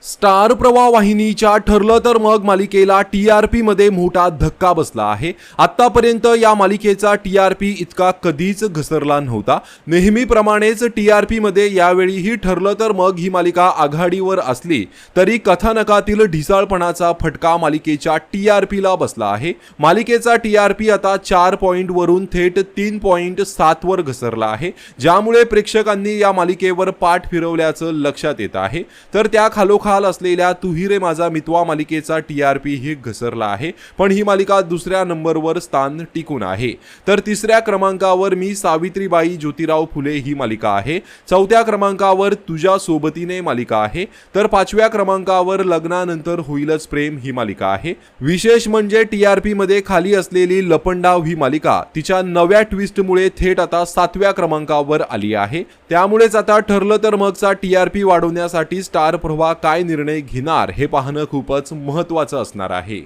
Star प्रवाह वाहिनीच्या ठरलं तर मग मालिकेला टीआरपी मध्ये मोठा धक्का बसला आहे। आतापर्यंत या मालिकेचा टीआरपी इतका कधीच घसरला नव्हता। नेहमीप्रमाणेच टीआरपी मध्ये यावेळीही ठरलं तर मग ही मालिका आघाडीवर असली तरी कथानकातील ढिसाळपणाचा फटका मालिकेच्या टीआरपीला बसला आहे। मालिकेचा टीआरपी आता 4 पॉइंट वरून थेट 3.7 वर घसरला आहे, ज्यामुळे प्रेक्षकांनी या मालिकेवर पाठ फिरवल्याचं लक्षात येत आहे। तर त्या खालोखाल असलेल्या तू ही रे माझा मितवा मालिकेचा टीआरपी ही घसरला आहे, पण ही मालिका दुसऱ्या नंबरवर स्थान टिकून आहे। तर तिसऱ्या क्रमांकावर मी सावित्रीबाई ज्योतिराव फुले ही मालिका आहे। चौथ्या क्रमांकावर तुझ्या सोबतीने मालिका आहे। तर पाचव्या क्रमांकावर लग्नानंतर होईलच प्रेम ही मालिका आहे। विशेष म्हणजे टीआरपी मध्ये खाली असलेली लपंडाव ही मालिका तिच्या नव्या ट्विस्टमुळे थेट आता 7व्या क्रमांकावर आली आहे। त्यामुळेच आता ठरलं तर मगचा टीआरपी वाढवण्यासाठी स्टार प्रवाह काय निर्णय घेणार हे पाहणं खूपच महत्त्वाचं असणार आहे।